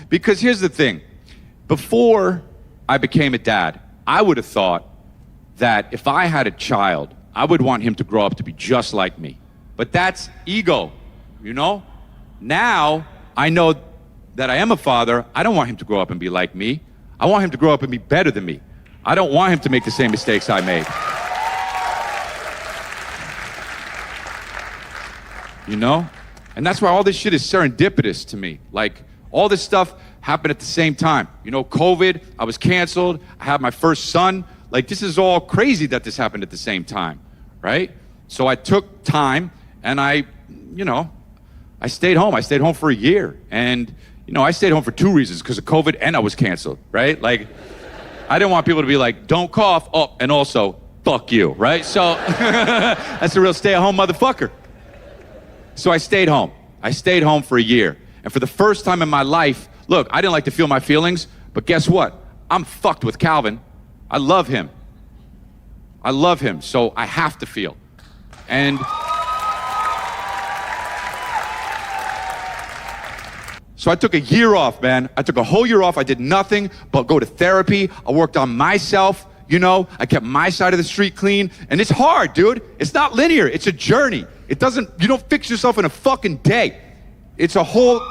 Because here's the thing. Before I became a dad, I would have thought that if I had a child, I would want him to grow up to be just like me. But that's ego, you know? Now, I know that I am a father. I don't want him to grow up and be like me. I want him to grow up and be better than me. I don't want him to make the same mistakes I made. You know? And that's why all this shit is serendipitous to me. Like, all this stuff happened at the same time. You know, COVID, I was canceled, I had my first son. Like, this is all crazy that this happened at the same time, right? So I took time and I stayed home. I stayed home for a year. And, I stayed home for two reasons, because of COVID and I was canceled, right? Like, I didn't want people to be like, don't cough, oh, and also, fuck you, right? So, that's a real stay-at-home motherfucker. So I stayed home. I stayed home for a year. And for the first time in my life, look, I didn't like to feel my feelings, but guess what? I'm fucked with Calvin. I love him. I love him, so I have to feel. And so I took a year off, man. I took a whole year off. I did nothing but go to therapy. I worked on myself, I kept my side of the street clean. And it's hard, dude. It's not linear. It's a journey. You don't fix yourself in a fucking day. It's a whole,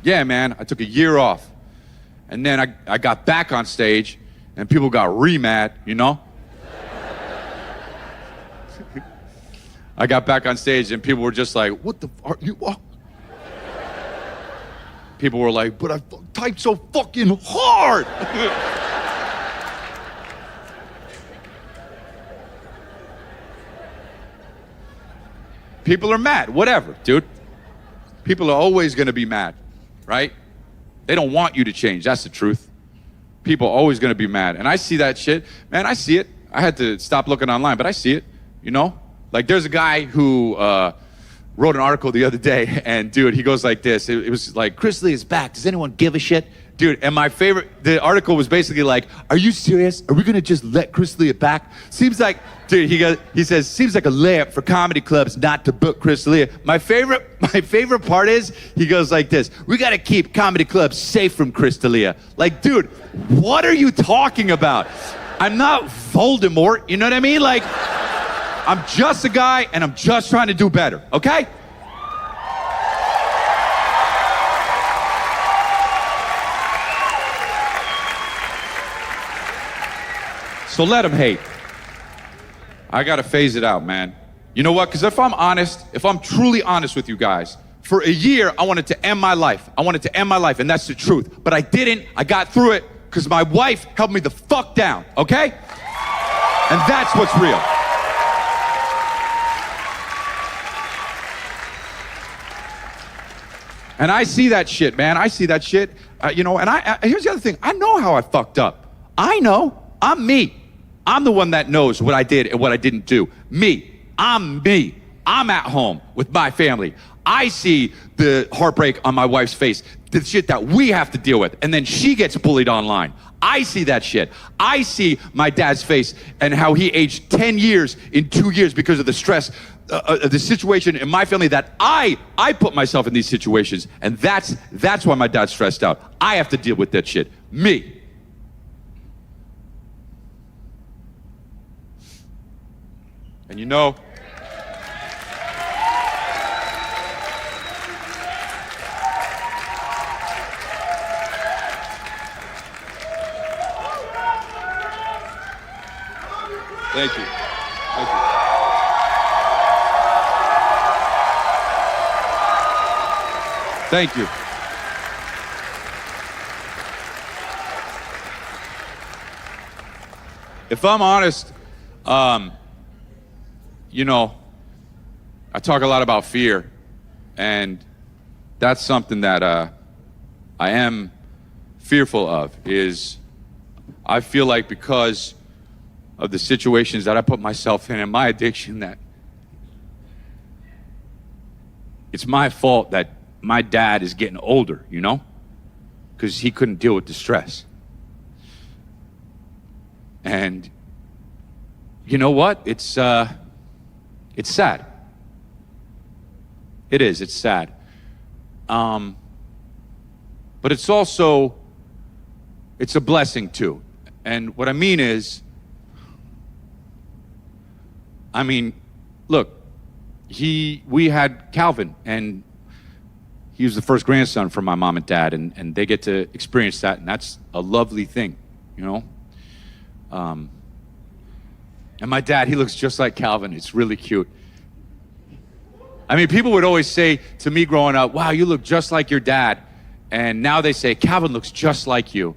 Yeah, man, I took a year off. And then I got back on stage and people got re-mad, I got back on stage and people were just like, what the fuck, you? People were like, but I typed so fucking hard. People are mad, whatever, dude. People are always gonna be mad, right? They don't want you to change, that's the truth. People are always gonna be mad. And I see that shit, man, I see it. I had to stop looking online, but I see it, Like, there's a guy who wrote an article the other day, and dude, he goes like this. It was like, Chris Lee is back. Does anyone give a shit? Dude, and the article was basically like, are you serious? Are we gonna just let Chris Lee back? Seems like, dude, he says, seems like a layup for comedy clubs not to book Chris Lee. My favorite part is, he goes like this, we gotta keep comedy clubs safe from Chris D'Elia. Like, dude, what are you talking about? I'm not Voldemort, you know what I mean? Like, I'm just a guy and I'm just trying to do better, okay? So let him hate. I gotta phase it out, man. You know what? Because if I'm truly honest with you guys, for a year, I wanted to end my life. And that's the truth. But I didn't. I got through it because my wife held me the fuck down, okay? And that's what's real. And I see that shit, man. I see that shit, and here's the other thing. I know how I fucked up. I know. I'm me. I'm the one that knows what I did and what I didn't do. Me. I'm me. I'm at home with my family. I see the heartbreak on my wife's face, the shit that we have to deal with, and then she gets bullied online. I see that shit. I see my dad's face and how he aged 10 years in 2 years because of the stress, the situation in my family that I put myself in these situations, and that's why my dad's stressed out. I have to deal with that shit. Me. And Thank you. Thank you. Thank you. If I'm honest, I talk a lot about fear, and that's something that I am fearful of. Is I feel like because of the situations that I put myself in and my addiction, that it's my fault that my dad is getting older, because he couldn't deal with the stress. And you know what? It's It's sad. It is, it's sad. But it's also, it's a blessing too. And what I mean is, look, we had Calvin, and he was the first grandson from my mom and dad, and they get to experience that, and that's a lovely thing, you know? And my dad, he looks just like Calvin. It's really cute. I mean, people would always say to me growing up, wow, you look just like your dad. And now they say, Calvin looks just like you.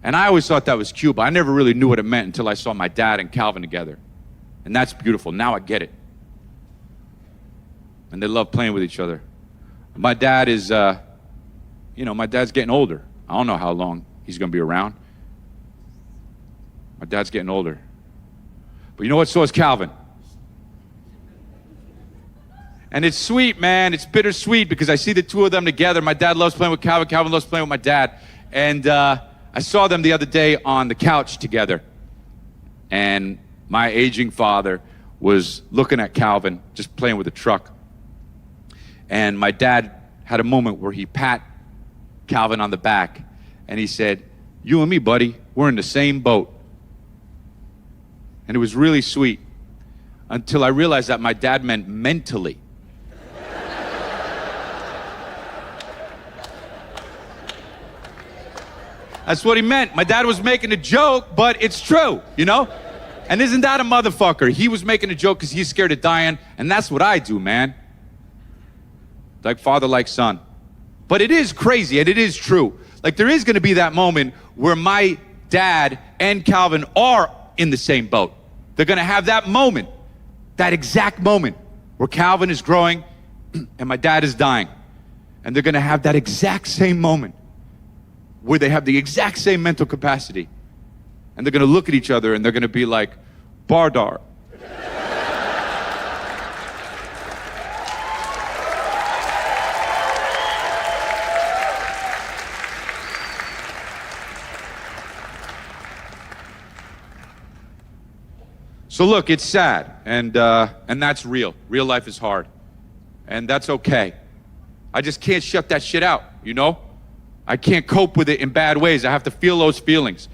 And I always thought that was cute, but I never really knew what it meant until I saw my dad and Calvin together. And that's beautiful. Now I get it. And they love playing with each other. My dad is, my dad's getting older. I don't know how long he's going to be around. My dad's getting older. But you know what? So is Calvin. And it's sweet, man. It's bittersweet because I see the two of them together. My dad loves playing with Calvin. Calvin loves playing with my dad. And I saw them the other day on the couch together. And my aging father was looking at Calvin, just playing with a truck. And my dad had a moment where he pat Calvin on the back. And he said, you and me, buddy, we're in the same boat. And it was really sweet until I realized that my dad meant mentally. That's what he meant. My dad was making a joke, but it's true, you know? And isn't that a motherfucker? He was making a joke because he's scared of dying, and that's what I do, man. Like father, like son. But it is crazy, and it is true. Like there is gonna be that moment where my dad and Calvin are in the same boat. They're gonna have that moment, that exact moment where Calvin is growing and my dad is dying. And they're gonna have that exact same moment where they have the exact same mental capacity. And they're gonna look at each other and they're gonna be like, Bardar. So look, it's sad, and that's real. Real life is hard, and that's okay. I just can't shut that shit out, you know? I can't cope with it in bad ways. I have to feel those feelings.